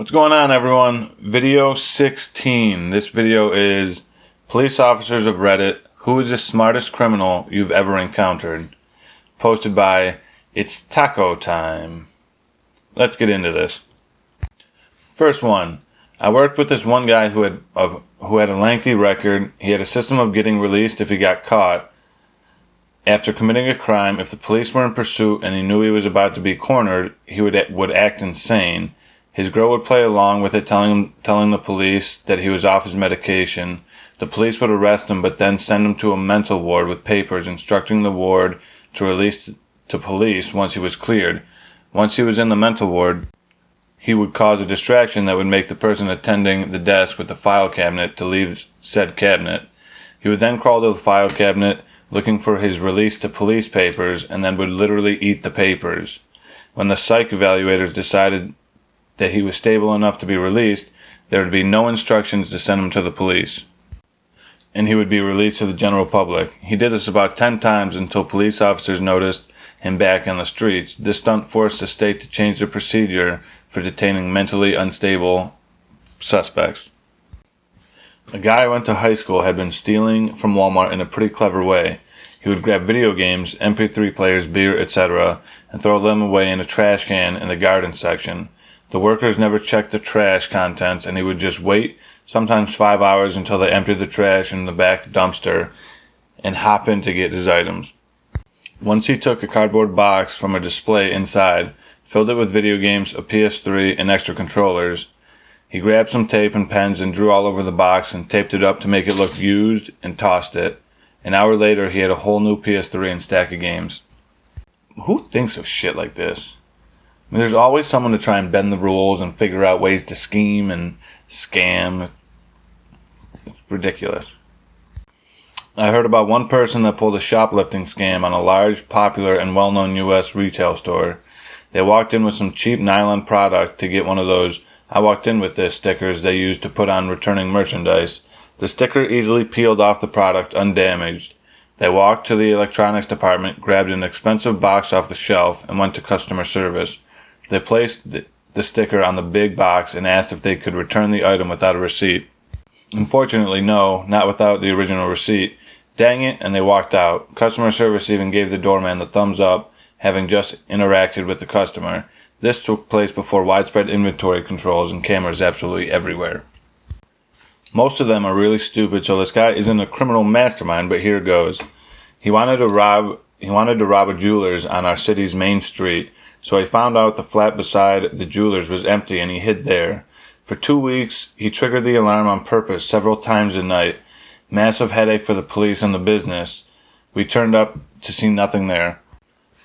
What's going on, everyone? Video 16. This video is Police Officers of Reddit, who is the smartest criminal you've ever encountered? Posted by It's Taco Time. Let's get into this. First one. I worked with this one guy who had a lengthy record. He had a system of getting released if he got caught after committing a crime. If the police were in pursuit and he knew he was about to be cornered, he would act insane. His girl would play along with it, telling the police that he was off his medication. The police would arrest him, but then send him to a mental ward with papers instructing the ward to release to police once he was cleared. Once he was in the mental ward, he would cause a distraction that would make the person attending the desk with the file cabinet to leave said cabinet. He would then crawl to the file cabinet looking for his release to police papers and then would literally eat the papers. When the psych evaluators decided that he was stable enough to be released, there would be no instructions to send him to the police, and he would be released to the general public. He did this about 10 times until police officers noticed him back on the streets. This stunt forced the state to change the procedure for detaining mentally unstable suspects. A guy I went to high school had been stealing from Walmart in a pretty clever way. He would grab video games, MP3 players, beer, etc., and throw them away in a trash can in the garden section. The workers never checked the trash contents, and he would just wait, sometimes 5 hours, until they emptied the trash in the back dumpster and hop in to get his items. Once he took a cardboard box from a display inside, filled it with video games, a PS3, and extra controllers. He grabbed some tape and pens and drew all over the box and taped it up to make it look used and tossed it. An hour later, he had a whole new PS3 and stack of games. Who thinks of shit like this? I mean, there's always someone to try and bend the rules and figure out ways to scheme and scam. It's ridiculous. I heard about one person that pulled a shoplifting scam on a large, popular, and well-known U.S. retail store. They walked in with some cheap nylon product to get one of those "I walked in with this" stickers they use to put on returning merchandise. The sticker easily peeled off the product undamaged. They walked to the electronics department, grabbed an expensive box off the shelf, and went to customer service. They placed the sticker on the big box and asked if they could return the item without a receipt. Unfortunately, no, not without the original receipt. Dang it, and they walked out. Customer service even gave the doorman the thumbs up, having just interacted with the customer. This took place before widespread inventory controls and cameras absolutely everywhere. Most of them are really stupid, so this guy isn't a criminal mastermind, but here goes. He wanted to rob a jeweler's on our city's main street. So he found out the flat beside the jeweler's was empty and he hid there. For 2 weeks, he triggered the alarm on purpose several times a night. Massive headache for the police and the business. We turned up to see nothing there.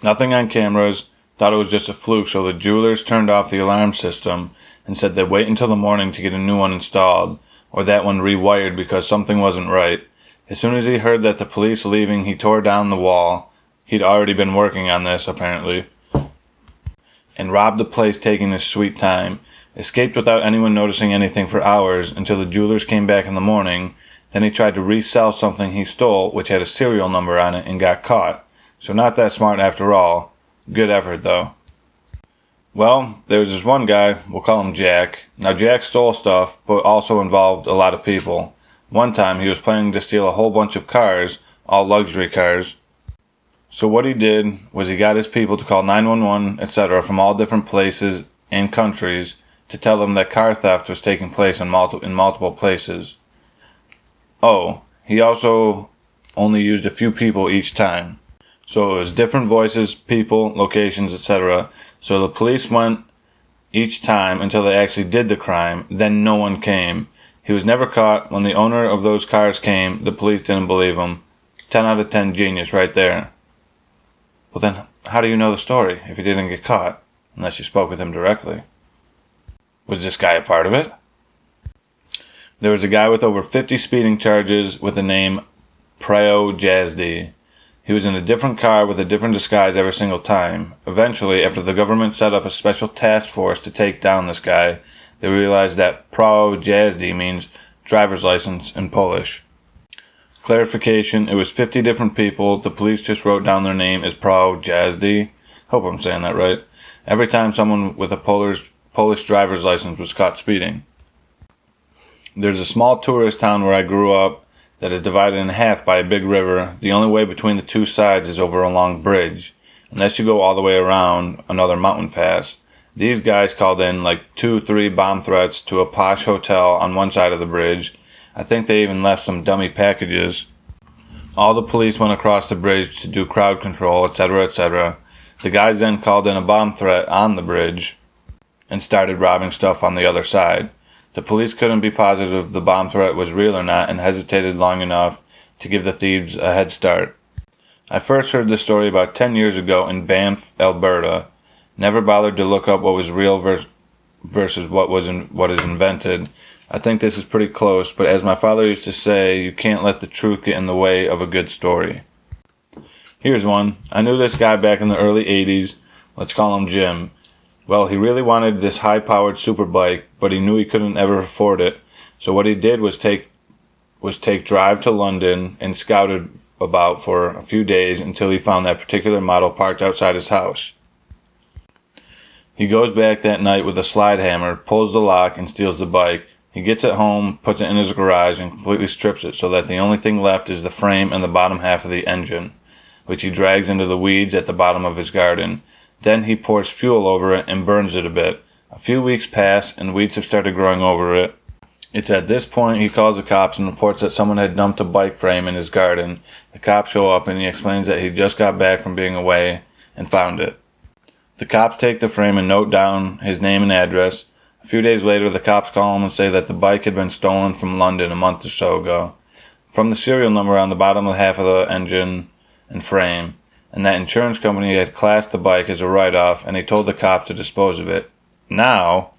Nothing on cameras. Thought it was just a fluke, so the jewelers turned off the alarm system and said they'd wait until the morning to get a new one installed, or that one rewired because something wasn't right. As soon as he heard that the police leaving, he tore down the wall. He'd already been working on this, apparently, and robbed the place, taking his sweet time. Escaped without anyone noticing anything for hours until the jewelers came back in the morning. Then he tried to resell something he stole, which had a serial number on it, and got caught. So not that smart after all. Good effort, though. Well, there was this one guy, we'll call him Jack. Now, Jack stole stuff, but also involved a lot of people. One time, he was planning to steal a whole bunch of cars, all luxury cars. So what he did was he got his people to call 911, etc. from all different places and countries to tell them that car theft was taking place in multiple places. Oh, he also only used a few people each time. So it was different voices, people, locations, etc. So the police went each time until they actually did the crime, then no one came. He was never caught. When the owner of those cars came, the police didn't believe him. 10 out of 10 genius right there. Well then, how do you know the story if he didn't get caught? Unless you spoke with him directly. Was this guy a part of it? There was a guy with over 50 speeding charges with the name Prao Jazdi. He was in a different car with a different disguise every single time. Eventually, after the government set up a special task force to take down this guy, they realized that Prao Jazdi means driver's license in Polish. Clarification, it was 50 different people. The police just wrote down their name as Prao Jazdi. Hope I'm saying that right. Every time someone with a Polish driver's license was caught speeding. There's a small tourist town where I grew up that is divided in half by a big river. The only way between the two sides is over a long bridge, unless you go all the way around another mountain pass. These guys called in like 2-3 bomb threats to a posh hotel on one side of the bridge. I think they even left some dummy packages. All the police went across the bridge to do crowd control, etc., etc. The guys then called in a bomb threat on the bridge and started robbing stuff on the other side. The police couldn't be positive the bomb threat was real or not and hesitated long enough to give the thieves a head start. I first heard this story about 10 years ago in Banff, Alberta. Never bothered to look up what was real versus what is invented. I think this is pretty close, but as my father used to say, you can't let the truth get in the way of a good story. Here's one. I knew this guy back in the early 80s. Let's call him Jim. Well, he really wanted this high-powered super bike, but he knew he couldn't ever afford it. So what he did was take drive to London and scouted about for a few days until he found that particular model parked outside his house. He goes back that night with a slide hammer, pulls the lock, and steals the bike. He gets it home, puts it in his garage, and completely strips it so that the only thing left is the frame and the bottom half of the engine, which he drags into the weeds at the bottom of his garden. Then he pours fuel over it and burns it a bit. A few weeks pass, and weeds have started growing over it. It's at this point he calls the cops and reports that someone had dumped a bike frame in his garden. The cops show up, and he explains that he just got back from being away and found it. The cops take the frame and note down his name and address. A few days later, the cops call him and say that the bike had been stolen from London a month or so ago, from the serial number on the bottom of half of the engine and frame, and that insurance company had classed the bike as a write-off, and he told the cops to dispose of it. Now,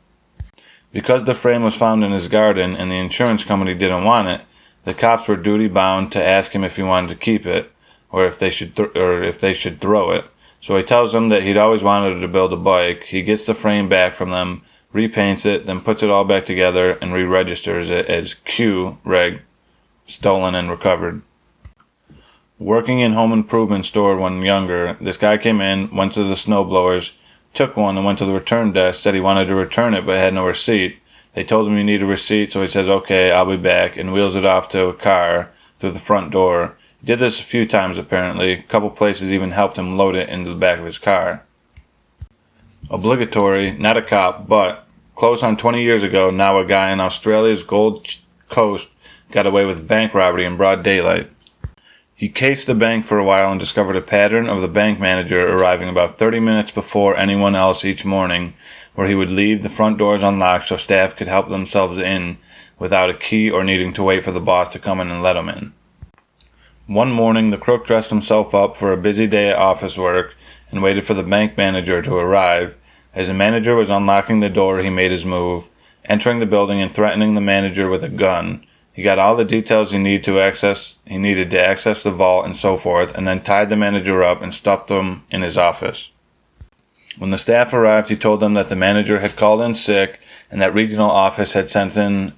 because the frame was found in his garden and the insurance company didn't want it, the cops were duty-bound to ask him if he wanted to keep it, or if they should throw it. So he tells them that he'd always wanted to build a bike. He gets the frame back from them, repaints it, then puts it all back together and re-registers it as Q-Reg, stolen and recovered. Working in home improvement store when younger, this guy came in, went to the snowblowers, took one and went to the return desk, said he wanted to return it but had no receipt. They told him he needed a receipt, so he says, okay, I'll be back, and wheels it off to a car through the front door. He did this a few times apparently. A couple places even helped him load it into the back of his car. Obligatory, not a cop, but close on 20 years ago, now a guy in Australia's Gold Coast got away with bank robbery in broad daylight. He cased the bank for a while and discovered a pattern of the bank manager arriving about 30 minutes before anyone else each morning, where he would leave the front doors unlocked so staff could help themselves in without a key or needing to wait for the boss to come in and let them in. One morning, the crook dressed himself up for a busy day at office work and waited for the bank manager to arrive. As the manager was unlocking the door, he made his move, entering the building and threatening the manager with a gun. He got all the details he needed to access the vault and so forth, and then tied the manager up and stuffed him in his office. When the staff arrived, he told them that the manager had called in sick and that regional office had sent him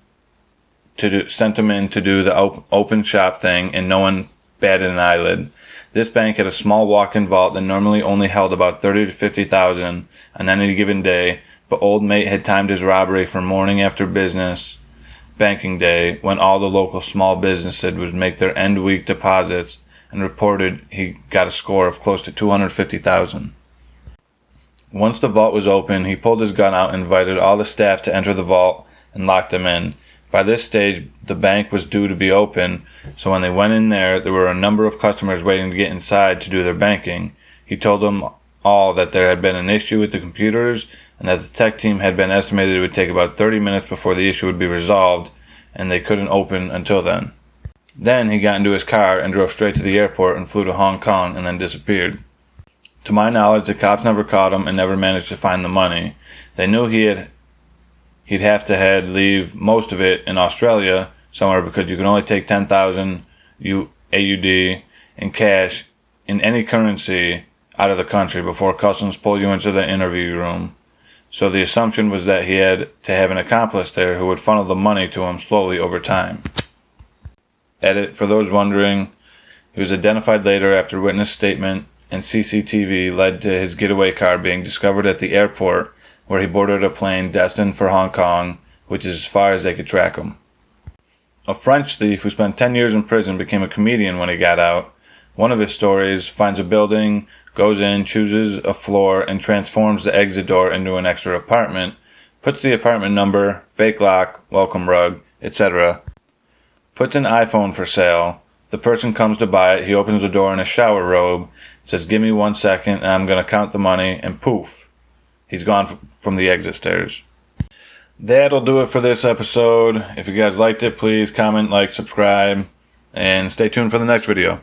in to do the open shop thing, and no one batted an eyelid. This bank had a small walk-in vault that normally only held about 30 to 50,000 on any given day, but old mate had timed his robbery for morning after business banking day, when all the local small businesses would make their end week deposits, and reported he got a score of close to 250,000. Once the vault was open, he pulled his gun out and invited all the staff to enter the vault and locked them in. By this stage, the bank was due to be open, so when they went in there were a number of customers waiting to get inside to do their banking. He told them all that there had been an issue with the computers and that the tech team had been estimated it would take about 30 minutes before the issue would be resolved, and they couldn't open until then. Then he got into his car and drove straight to the airport and flew to Hong Kong and then disappeared. To my knowledge, the cops never caught him and never managed to find the money. They knew he'd have to leave most of it in Australia somewhere, because you can only take 10,000 AUD in cash in any currency out of the country before customs pulled you into the interview room. So the assumption was that he had to have an accomplice there who would funnel the money to him slowly over time. Edit, for those wondering, he was identified later after witness statement and CCTV led to his getaway car being discovered at the airport where he boarded a plane destined for Hong Kong, which is as far as they could track him. A French thief who spent 10 years in prison became a comedian when he got out. One of his stories: finds a building, goes in, chooses a floor, and transforms the exit door into an extra apartment, puts the apartment number, fake lock, welcome rug, etc., puts an iPhone for sale. The person comes to buy it. He opens the door in a shower robe, says, "Give me 1 second, and I'm going to count the money," and poof, he's gone from the exit stairs. That'll do it for this episode. If you guys liked it, please comment, like, subscribe, and stay tuned for the next video.